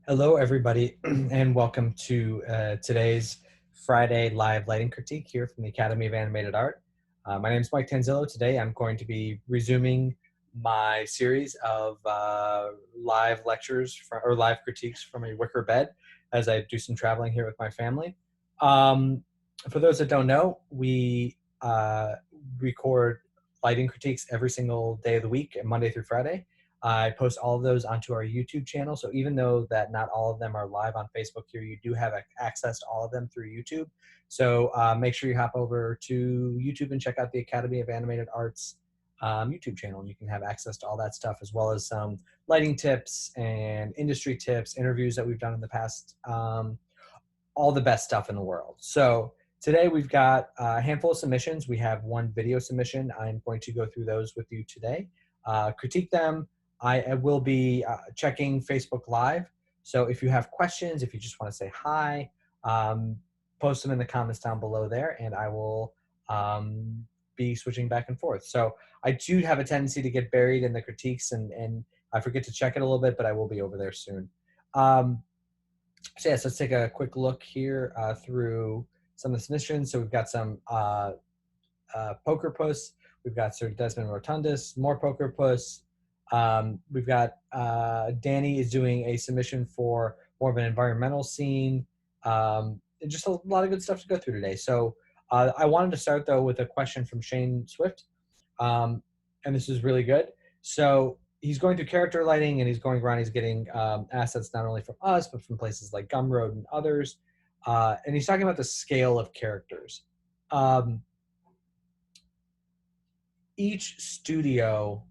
Hello, everybody, and welcome to today's Friday live lighting critique here from the Academy of Animated Art. My name is Mike Tanzillo. Today, I'm going to be resuming my series of live lectures or live critiques from a wicker bed as I do some traveling here with my family. For those that don't know, we record lighting critiques every single day of the week, Monday through Friday. I post all of those onto our YouTube channel. So even though that not all of them are live on Facebook here, you do have access to all of them through YouTube. So make sure you hop over to YouTube and check out the Academy of Animated Arts YouTube channel. And you can have access to all that stuff, as well as some lighting tips and industry tips, interviews that we've done in the past, all the best stuff in the world. So today we've got a handful of submissions. We have one video submission. I'm going to go through those with you today, critique them. I will be checking Facebook Live. So if you have questions, if you just want to say hi, post them in the comments down below there, and I will be switching back and forth. So I do have a tendency to get buried in the critiques, and I forget to check it a little bit, but I will be over there soon. So yes, let's take a quick look here through some of the submissions. So we've got some poker puss. We've got Sir Desmond Rotundus, more poker puss. We've got Dani is doing a submission for more of an environmental scene. Just a lot of good stuff to go through today. So I wanted to start though with a question from Shane Swift, and this is really good. So he's going through character lighting, and he's going around. He's getting assets not only from us, but from places like Gumroad and others. And he's talking about the scale of characters. Each studio,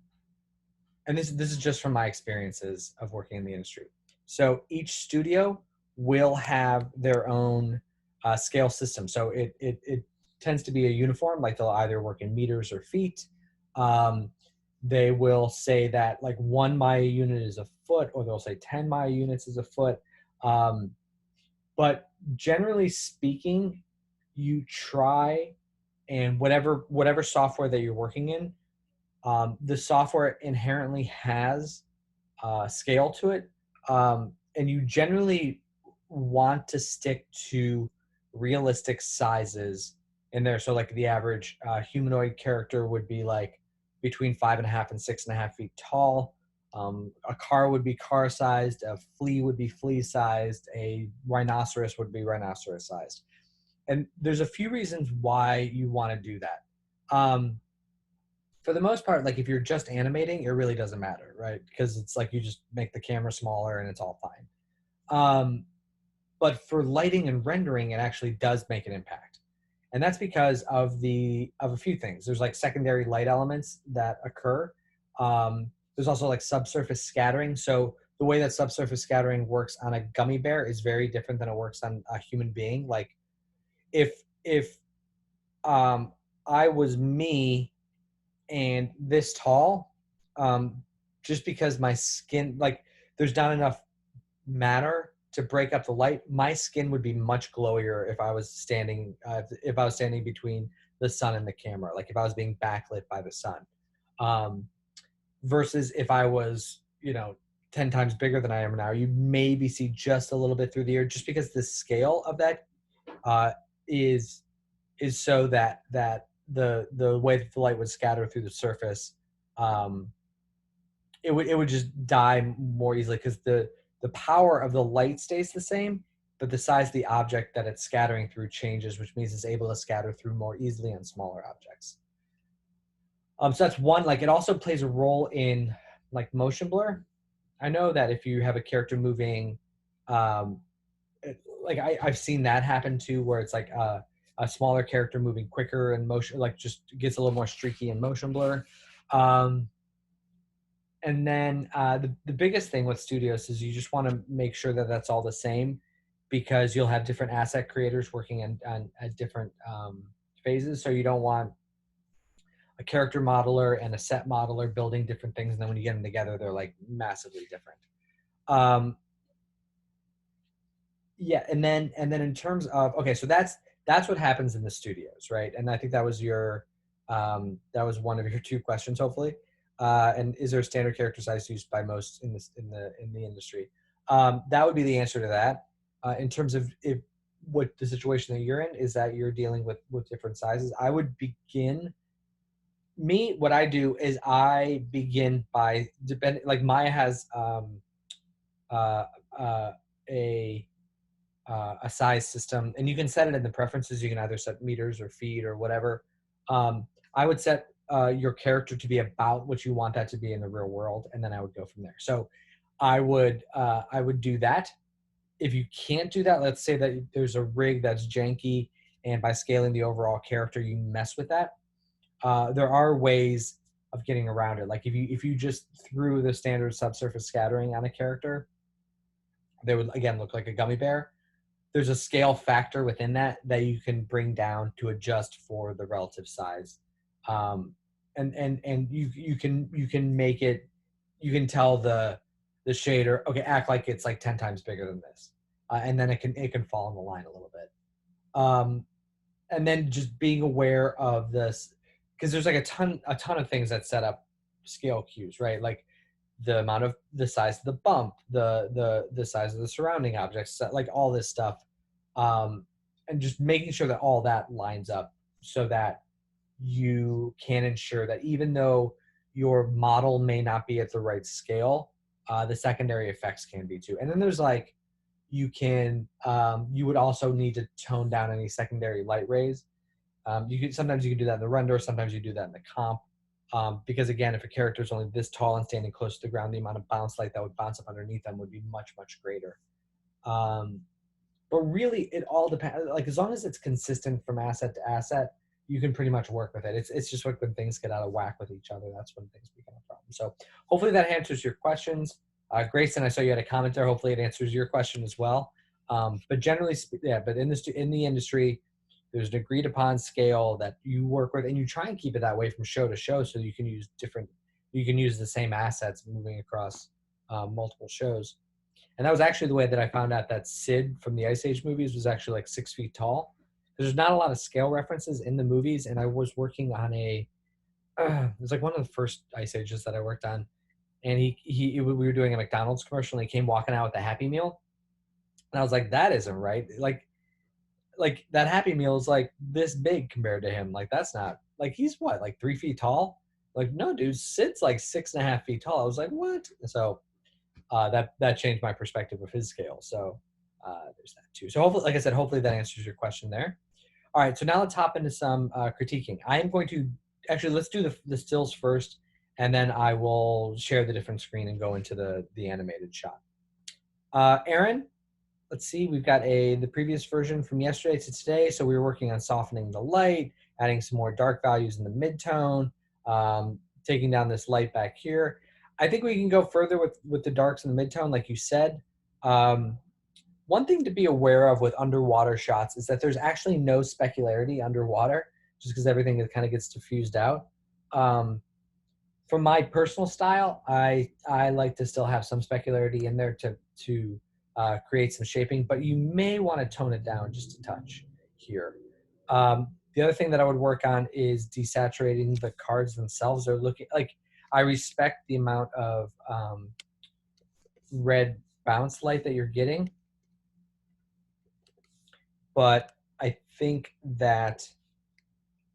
and this is just from my experiences of working in the industry. So each studio will have their own scale system. So it tends to be a uniform, like they'll either work in meters or feet. They will say that like 1 Maya unit is a foot, or they'll say 10 Maya units is a foot. But generally speaking, you try, and whatever software that you're working in, the software inherently has scale to it, and you generally want to stick to realistic sizes in there. So like the average humanoid character would be like between 5.5 and 6.5 feet tall. A car would be car sized, a flea would be flea sized, a rhinoceros would be rhinoceros sized. And there's a few reasons why you want to do that. For the most part, like if you're just animating, it really doesn't matter, right? Because it's like you just make the camera smaller and it's all fine. But for lighting and rendering, it actually does make an impact. And that's because of a few things. There's like secondary light elements that occur. There's also like subsurface scattering. So the way that subsurface scattering works on a gummy bear is very different than it works on a human being. Like if I was me and this tall, just because my skin, like there's not enough matter to break up the light, my skin would be much glowier if I was standing between the sun and the camera, like if I was being backlit by the sun, versus if I was 10 times bigger than I am now. You maybe see just a little bit through the air, just because the scale of that is so that the way that the light would scatter through the surface, it would just die more easily, because the power of the light stays the same, but the size of the object that it's scattering through changes, which means it's able to scatter through more easily on smaller objects. So that's one. Like it also plays a role in like motion blur. I know that if you have a character moving, like I've seen that happen too, where it's like a smaller character moving quicker and motion, like just gets a little more streaky in motion blur. And then the biggest thing with studios is you just want to make sure that that's all the same, because you'll have different asset creators working at different phases. So you don't want a character modeler and a set modeler building different things, and then when you get them together, they're like massively different. Yeah, and then in terms of, okay, so that's what happens in the studios, right? And I think that was that was one of your two questions, hopefully. And is there a standard character size used by most in the industry? That would be the answer to that. In terms of if what the situation that you're in is that you're dealing with different sizes, I would begin. What I do is I begin by like Maya has uh, uh, a a size system, and you can set it in the preferences. You can either set meters or feet or whatever. I would set your character to be about what you want that to be in the real world, and then I would go from there. So I would do that. If you can't do that, let's say that there's a rig that's janky, and by scaling the overall character, you mess with that. There are ways of getting around it. Like if you just threw the standard subsurface scattering on a character, they would again look like a gummy bear. There's a scale factor within that you can bring down to adjust for the relative size, and you can make it, you can tell the shader, okay, act like it's like 10 times bigger than this, and then it can fall in the line a little bit. And then just being aware of this, because there's like a ton of things that set up scale cues, right? Like the amount of the size of the bump, the size of the surrounding objects, like all this stuff, and just making sure that all that lines up so that you can ensure that even though your model may not be at the right scale, the secondary effects can be too. And then there's like you would also need to tone down any secondary light rays. Sometimes you can do that in the render, sometimes you do that in the comp. Because again, if a character is only this tall and standing close to the ground, the amount of bounce light that would bounce up underneath them would be much, much greater. But really, it all depends. Like as long as it's consistent from asset to asset, you can pretty much work with it. It's just like when things get out of whack with each other, that's when things become a problem. So hopefully that answers your questions. Grayson, I saw you had a comment there. Hopefully it answers your question as well. But generally, yeah. But in the industry, there's an agreed upon scale that you work with, and you try and keep it that way from show to show, so you can use the same assets moving across multiple shows. And that was actually the way that I found out that Sid from the Ice Age movies was actually like 6 feet tall. There's not a lot of scale references in the movies, and I was working on it was like one of the first Ice Ages that I worked on, and we were doing a McDonald's commercial, and he came walking out with a Happy Meal, and I was like, that isn't right. Like that Happy Meal is like this big compared to him. Like that's not, like he's what, like 3 feet tall? Like no, dude, Sid's like 6.5 feet tall. I was like, what? So that changed my perspective of his scale. So there's that too. So hopefully, like I said, hopefully that answers your question there. All right, so now let's hop into some critiquing. I am going to actually, let's do the stills first, and then I will share the different screen and go into the animated shot. Aaron, let's see, we've got the previous version from yesterday to today. So we were working on softening the light, adding some more dark values in the midtone, taking down this light back here. I think we can go further with the darks in the midtone, like you said. One thing to be aware of with underwater shots is that there's actually no specularity underwater, just because everything kind of gets diffused out. From my personal style, I like to still have some specularity in there to create some shaping, but you may want to tone it down just a touch here. The other thing that I would work on is desaturating the cards themselves. They're looking like, I respect the amount of red bounce light that you're getting, but I think that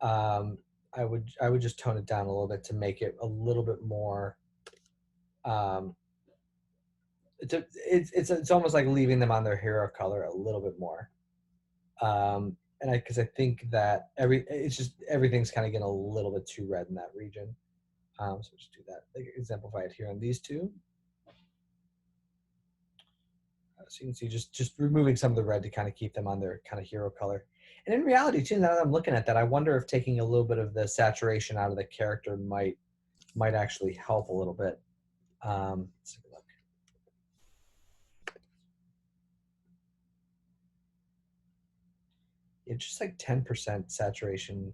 I would just tone it down a little bit to make it a little bit more. It's almost like leaving them on their hero color a little bit more, and because I think that everything's kind of getting a little bit too red in that region. So just do that. Exemplify it here on these two. So you can see just removing some of the red to kind of keep them on their kind of hero color. And in reality, too, now that I'm looking at that, I wonder if taking a little bit of the saturation out of the character might actually help a little bit. Let's take a look. It's just like 10% saturation.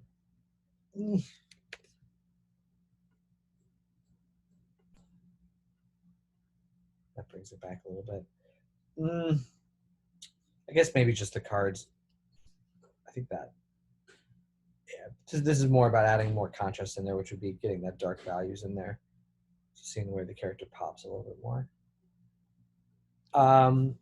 That brings it back a little bit. I guess maybe just the cards. I think that, yeah, this is more about adding more contrast in there, which would be getting that dark values in there. Seeing where the character pops a little bit more. Let's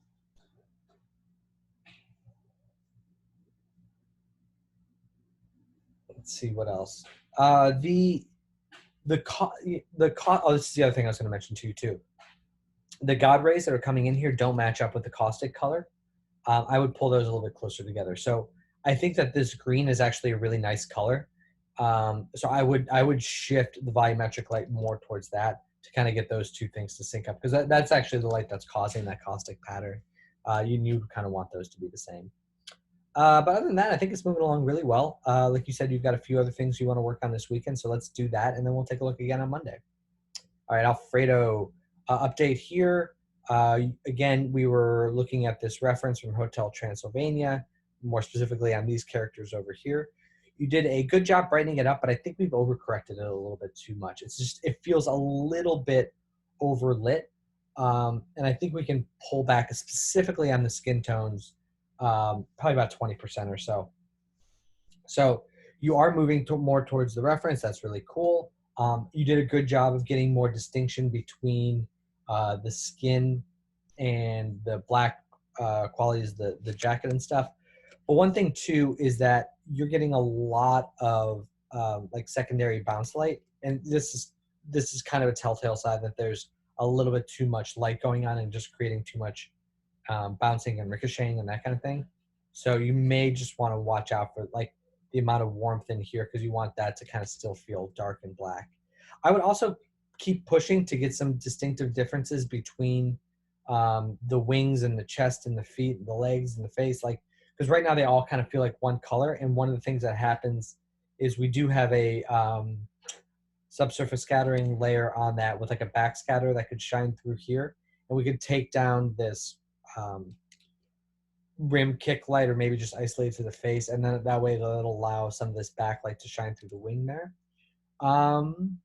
see what else. Oh, this is the other thing I was going to mention to you too. The God rays that are coming in here don't match up with the caustic color. I would pull those a little bit closer together. So I think that this green is actually a really nice color. So I would shift the volumetric light more towards that to kind of get those two things to sync up, because that's actually the light that's causing that caustic pattern. You kind of want those to be the same. But other than that, I think it's moving along really well. Like you said, you've got a few other things you want to work on this weekend, so let's do that, and then we'll take a look again on Monday. All right, Alfredo, update here. Again, we were looking at this reference from Hotel Transylvania, more specifically on these characters over here. You did a good job brightening it up, but I think we've overcorrected it a little bit too much. It feels a little bit overlit. And I think we can pull back specifically on the skin tones, probably about 20% or so. So you are moving more towards the reference. That's really cool. You did a good job of getting more distinction between the skin and the black qualities, the jacket and stuff. But one thing too is that you're getting a lot of like secondary bounce light, and this is kind of a telltale sign that there's a little bit too much light going on and just creating too much bouncing and ricocheting and that kind of thing. So you may just want to watch out for like the amount of warmth in here, because you want that to kind of still feel dark and black. I would also keep pushing to get some distinctive differences between the wings and the chest and the feet and the legs and the face, like, because right now they all kind of feel like one color. And one of the things that happens is we do have a subsurface scattering layer on that with like a backscatter that could shine through here, and we could take down this rim kick light, or maybe just isolate to the face, and then that way it'll allow some of this backlight to shine through the wing there. And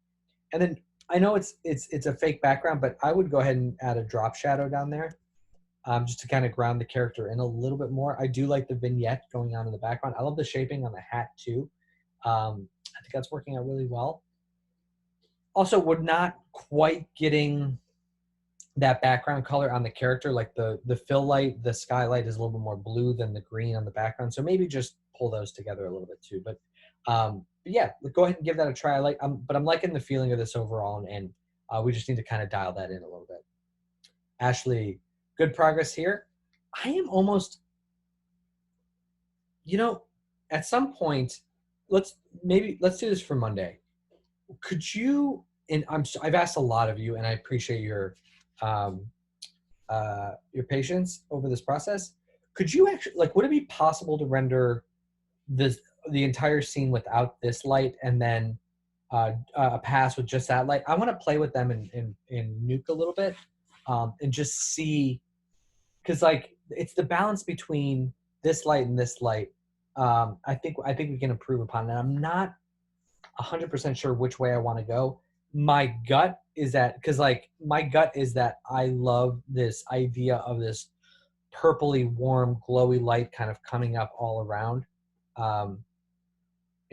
then I know it's a fake background, but I would go ahead and add a drop shadow down there, just to kind of ground the character in a little bit more. I do like the vignette going on in the background. I love the shaping on the hat too. I think that's working out really well. Also, we're not quite getting that background color on the character. Like the fill light, the skylight is a little bit more blue than the green on the background. So maybe just pull those together a little bit too. But yeah, go ahead and give that a try. But I'm liking the feeling of this overall, and we just need to kind of dial that in a little bit. Ashley, good progress here. I am almost, at some point, let's do this for Monday. Could you, and I've asked a lot of you, and I appreciate your patience over this process. Could you actually, like, would it be possible to render the entire scene without this light, and then a pass with just that light? I want to play with them in Nuke a little bit, and just see, because like it's the balance between this light and this light. I think we can improve upon that. I'm not 100% sure which way I want to go. My gut is that I love this idea of this purpley, warm, glowy light kind of coming up all around, and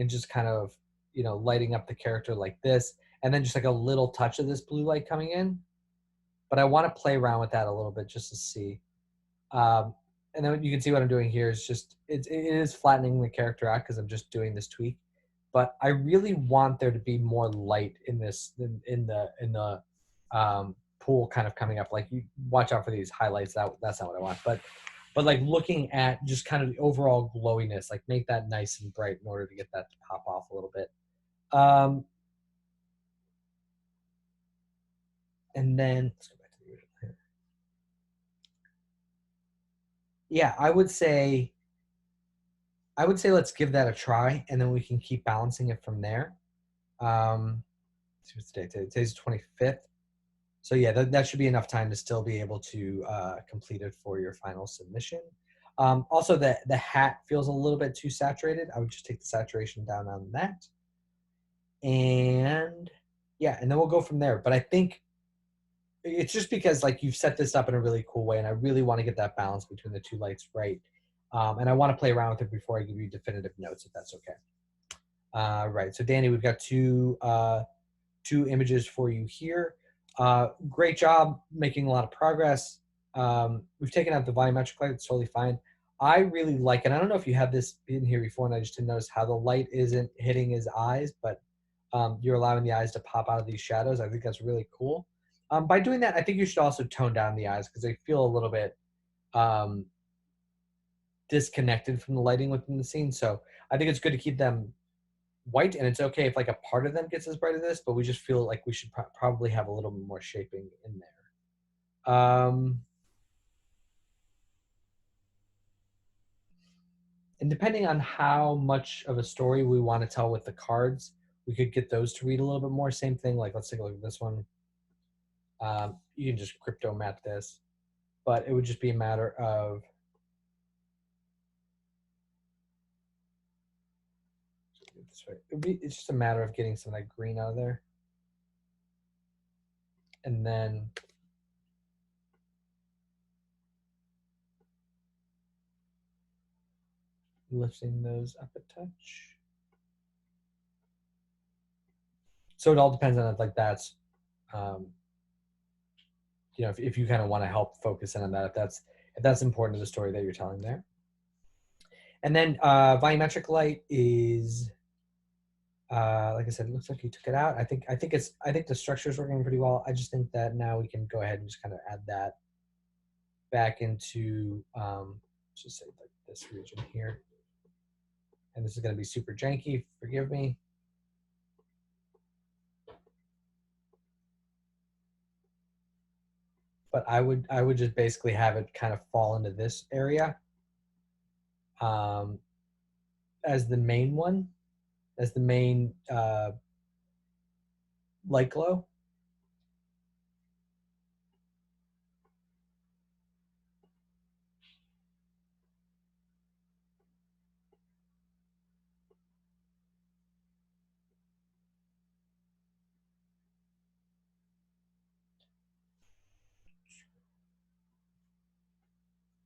just kind of, lighting up the character like this, and then just like a little touch of this blue light coming in. But I want to play around with that a little bit just to see. And then you can see what I'm doing here is just, it is flattening the character out because I'm just doing this tweak. But I really want there to be more light in this, in the pool kind of coming up. Like, you watch out for these highlights. That's not what I want. But like looking at just kind of the overall glowiness, like make that nice and bright in order to get that to pop off a little bit. And then let's go back to the original here. Yeah, I would say let's give that a try, and then we can keep balancing it from there. Let's see what's today. Today's 25th. So yeah, that should be enough time to still be able to complete it for your final submission. Also, the hat feels a little bit too saturated. I would just take the saturation down on that. And yeah, and then we'll go from there. But I think it's just because like you've set this up in a really cool way, and I really want to get that balance between the two lights right. And I want to play around with it before I give you definitive notes, if that's okay. Right, so Dani, we've got two images for you here. Great job making a lot of progress. We've taken out the volumetric light. It's totally fine. I really like it. I don't know if you had this in here before, and I just didn't notice how the light isn't hitting his eyes, but you're allowing the eyes to pop out of these shadows. I think that's really cool. By doing that, I think you should also tone down the eyes because they feel a little bit disconnected from the lighting within the scene. So I think it's good to keep them white, and it's okay if like a part of them gets as bright as this, but we just feel like we should probably have a little bit more shaping in there. And depending on how much of a story we want to tell with the cards, we could get those to read a little bit more. Same thing, like let's take a look at this one. You can just crypto map this, but it would just be a matter of it's just a matter of getting some of that green out of there. And then lifting those up a touch. So it all depends on it, like that's, you know, if you kind of want to help focus in on that, if that's important to the story that you're telling there. And then volumetric light is, like I said, it looks like you took it out. I think the structure is working pretty well. I just think that now we can go ahead and just kind of add that back into, just say like this region here. And this is going to be super janky. Forgive me. But I would just basically have it kind of fall into this area as the main one, as the main light glow.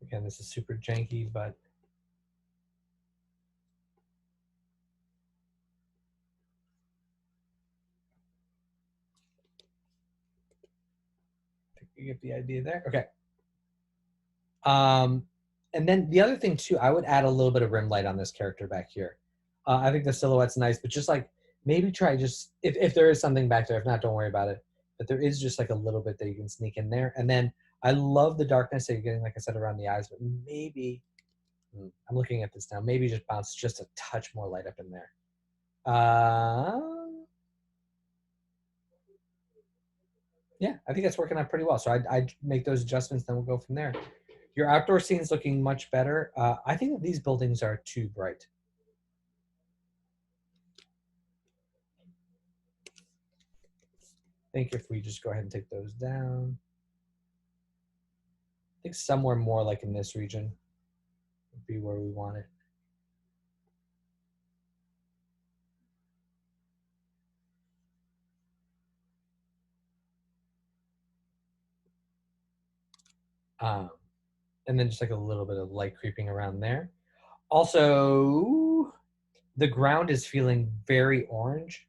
Again, this is super janky, but I think you get the idea there. Okay. And then the other thing too, I would add a little bit of rim light on this character back here. I think the silhouette's nice, but just like maybe try just if there is something back there. If not, don't worry about it. But there is just like a little bit that you can sneak in there. And then I love the darkness that you're getting, like I said, around the eyes. But maybe I'm looking at this now. Maybe just bounce just a touch more light up in there. Yeah, I think that's working out pretty well. So I'd make those adjustments, then we'll go from there. Your outdoor scene is looking much better. I think that these buildings are too bright. I think if we just go ahead and take those down, I think somewhere more like in this region would be where we want it. And then just like a little bit of light creeping around there. Also, the ground is feeling very orange.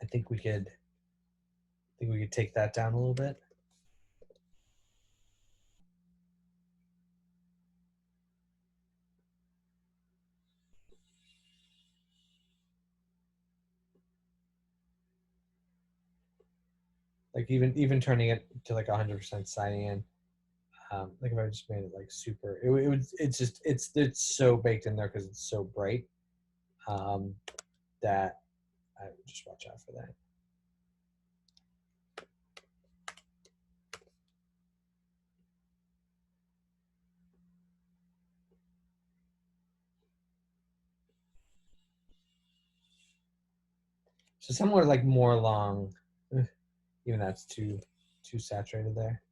I think we could take that down a little bit. Like even turning it to like 100% cyan. Like if I just made it like super, it's so baked in there because it's so bright that I would just watch out for that. So somewhere like more along, even that's too saturated there.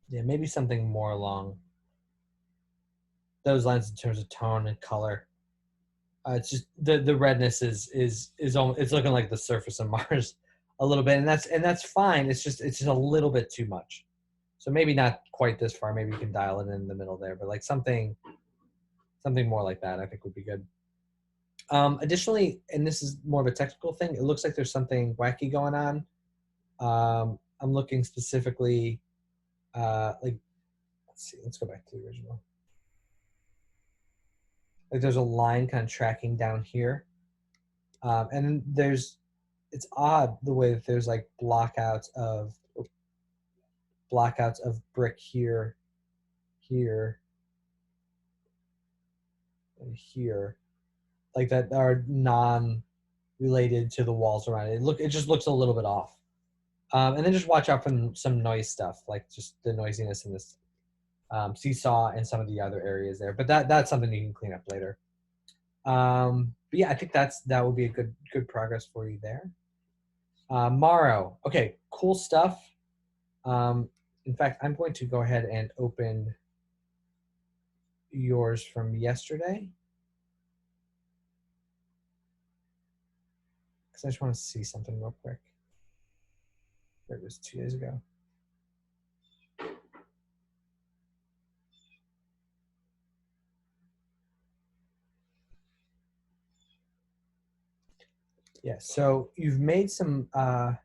Yeah, maybe something more along those lines in terms of tone and color. It's just the redness is almost, it's looking like the surface of Mars a little bit, and that's fine. It's just a little bit too much. So maybe not quite this far. Maybe you can dial it in the middle there, but like something Something more like that I think would be good. Additionally, and this is more of a technical thing, it looks like there's something wacky going on. I'm looking specifically, like, let's see, let's go back to the original. Like there's a line kind of tracking down here. And then it's odd the way that there's like blockouts of brick here, here, and here, like that are non-related to the walls around it. It just looks a little bit off. And then just watch out for some noise stuff, like just the noisiness in this seesaw and some of the other areas there. But that's something you can clean up later. But yeah, I think that would be a good progress for you there. Mauro, okay, cool stuff. In fact, I'm going to go ahead and open yours from yesterday because I just want to see something real quick. It was 2 days ago. Yeah, so you've made some so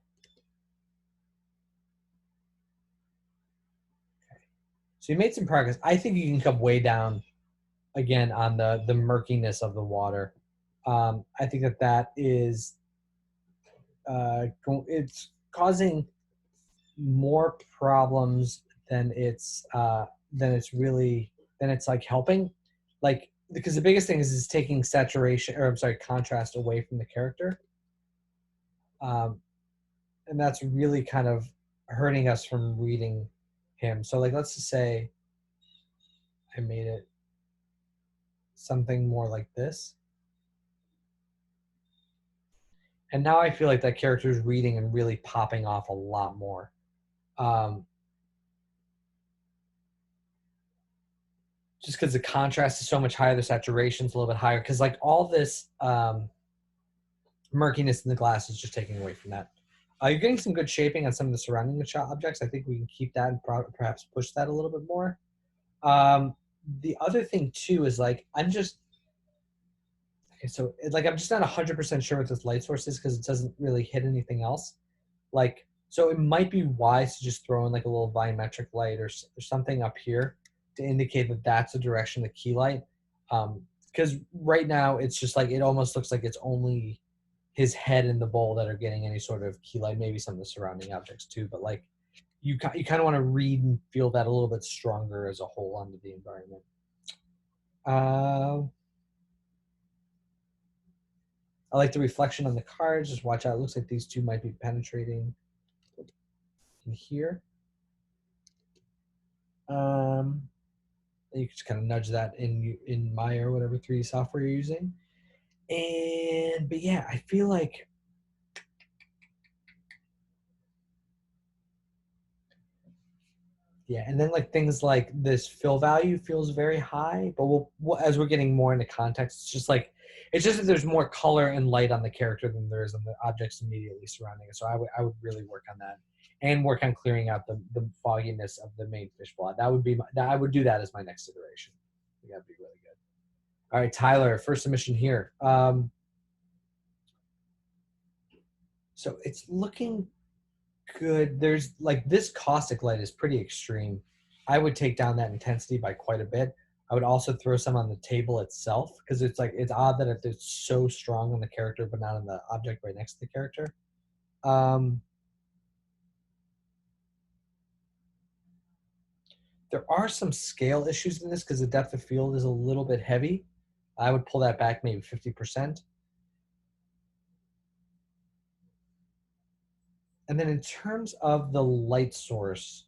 you made some progress. I think you can come way down again on the murkiness of the water. I think that is it's causing more problems than it's like helping. Like, because the biggest thing is taking saturation, or I'm sorry, contrast away from the character. And that's really kind of hurting us from reading him. So like, let's just say I made it something more like this. And now I feel like that character is reading and really popping off a lot more. Just because the contrast is so much higher, the saturation is a little bit higher. Because like all this murkiness in the glass is just taking away from that. You're getting some good shaping on some of the surrounding objects. I think we can keep that and perhaps push that a little bit more. The other thing too is like I'm just not 100% sure what this light source is because it doesn't really hit anything else. Like, so it might be wise to just throw in like a little volumetric light or something up here to indicate that that's the direction of the key light. Because right now it's just like it almost looks like it's only his head and the bowl that are getting any sort of key light, maybe some of the surrounding objects too. But like you kind of want to read and feel that a little bit stronger as a whole onto the environment. I like the reflection on the cards. Just watch out. It looks like these two might be penetrating in here. You can just kind of nudge that in Maya or whatever 3D software you're using. But yeah, I feel like and then like things like this fill value feels very high, but as we're getting more into context, it's just that there's more color and light on the character than there is on the objects immediately surrounding it. So I would really work on that and work on clearing out the fogginess of the main fish plot. I would do that as my next iteration. I think that'd be really good. All right, Tyler, first submission here. So it's looking good. There's like this caustic light is pretty extreme. I would take down that intensity by quite a bit. I would also throw some on the table itself because it's odd that it's so strong on the character but not on the object right next to the character. There are some scale issues in this because the depth of field is a little bit heavy. I would pull that back maybe 50%. And then in terms of the light source,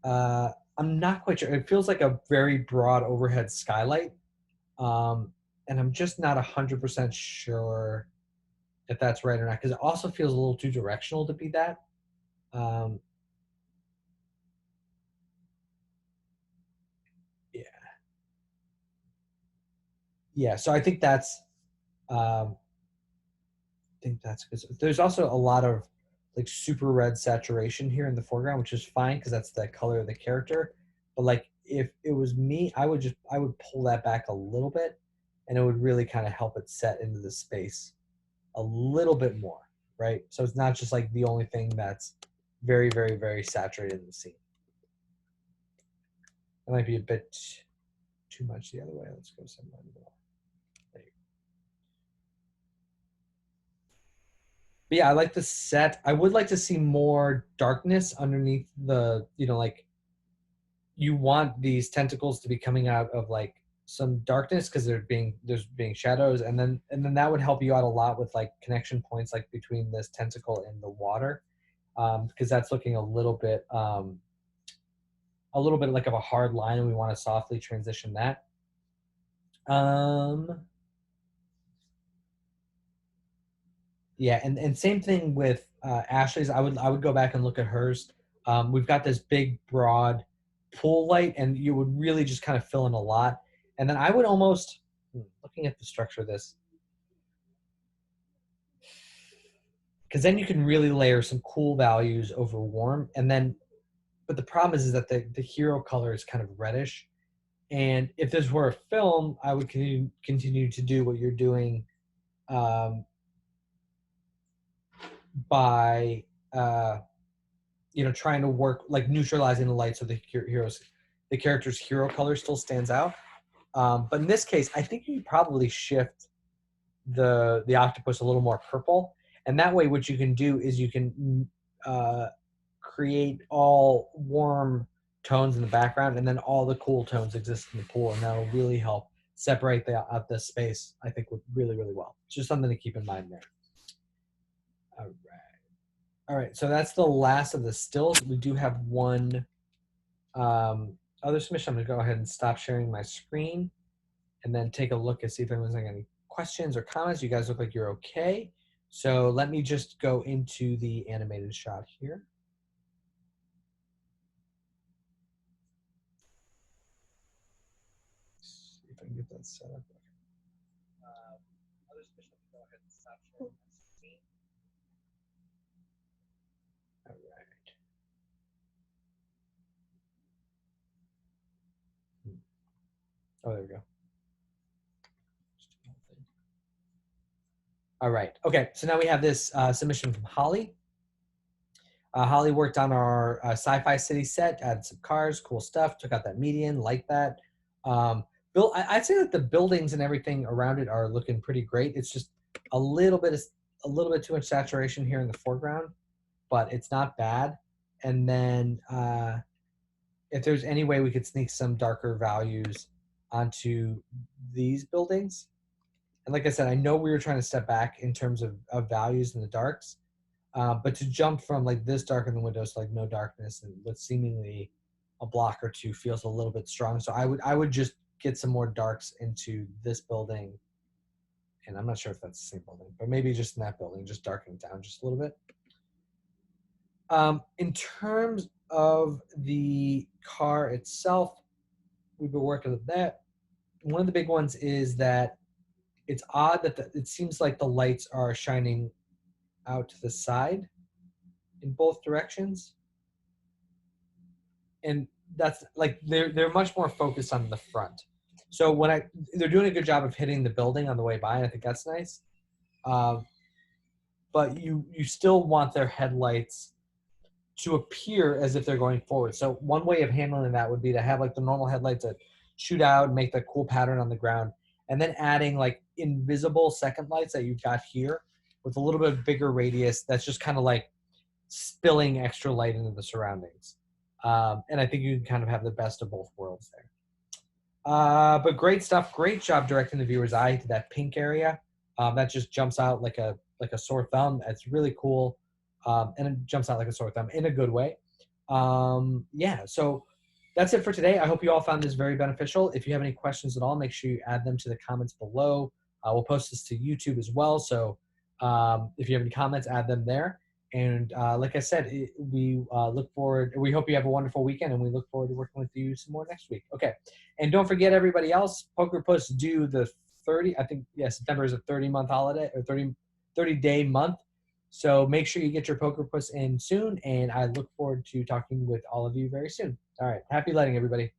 I'm not quite sure. It feels like a very broad overhead skylight. And I'm just not 100% sure if that's right or not, because it also feels a little too directional to be that. Yeah. Yeah, so I think that's because there's also a lot of like super red saturation here in the foreground, which is fine because that's the color of the character. But like if it was me, I would pull that back a little bit, and it would really kind of help it set into the space a little bit more, right? So it's not just like the only thing that's very, very, very saturated in the scene. It might be a bit too much the other way. Let's go somewhere in the middle. There you go. But yeah, I like the set. I would like to see more darkness underneath the, like you want these tentacles to be coming out of like some darkness because there's being shadows, and then that would help you out a lot with like connection points like between this tentacle and the water, because that's looking a little bit like of a hard line, and we want to softly transition that. Yeah, and same thing with Ashley's. I would go back and look at hers. We've got this big broad pool light, and you would really just kind of fill in a lot. And then I would almost, looking at the structure of this, because then you can really layer some cool values over warm, and then, but the problem is that the hero color is kind of reddish. And if this were a film, I would continue to do what you're doing, by trying to work like neutralizing the light so the character's hero color still stands out. But in this case, I think you probably shift the octopus a little more purple, and that way what you can do is you can create all warm tones in the background, and then all the cool tones exist in the pool, and that'll really help separate out the space, I think, really, really well. It's just something to keep in mind there. All right, so that's the last of the stills. We do have one other submission. I'm going to go ahead and stop sharing my screen and then take a look and see if anyone's got any questions or comments. You guys look like you're okay. So let me just go into the animated shot here. See if I can get that set up. Other submission, go ahead and stop sharing my screen. All right. Oh, there we go. All right. Okay. So now we have this submission from Holly. Holly worked on our Sci-Fi City set, added some cars, cool stuff, took out that median, like that. I'd say that the buildings and everything around it are looking pretty great. It's just a little bit too much saturation here in the foreground, but it's not bad. And then if there's any way we could sneak some darker values onto these buildings. And like I said, I know we were trying to step back in terms of values in the darks, but to jump from like this dark in the windows to like no darkness and with seemingly a block or two feels a little bit strong. So I would just get some more darks into this building. And I'm not sure if that's the same building, but maybe just in that building, just darken it down just a little bit. In terms of the car itself, we've been working with that. One of the big ones is that it's odd that it seems like the lights are shining out to the side in both directions. And that's like they're much more focused on the front. So they're doing a good job of hitting the building on the way by, and I think that's nice. But you still want their headlights to appear as if they're going forward. So one way of handling that would be to have like the normal headlights that shoot out and make that cool pattern on the ground, and then adding like invisible second lights that you've got here with a little bit bigger radius that's just kind of like spilling extra light into the surroundings. And I think you can kind of have the best of both worlds there. But great stuff. Great job directing the viewer's eye to that pink area. That just jumps out like a sore thumb. It's really cool. And it jumps out like a sore thumb in a good way. Yeah, so that's it for today. I hope you all found this very beneficial. If you have any questions at all, make sure you add them to the comments below. We'll post this to YouTube as well. So if you have any comments, add them there. And like I said, we look forward. We hope you have a wonderful weekend, and we look forward to working with you some more next week. Okay, and don't forget, everybody else, Poker Puss due the 30. I think September is a 30-month holiday or 30-day month. So make sure you get your Poker Puss in soon, and I look forward to talking with all of you very soon. All right, happy lighting, everybody.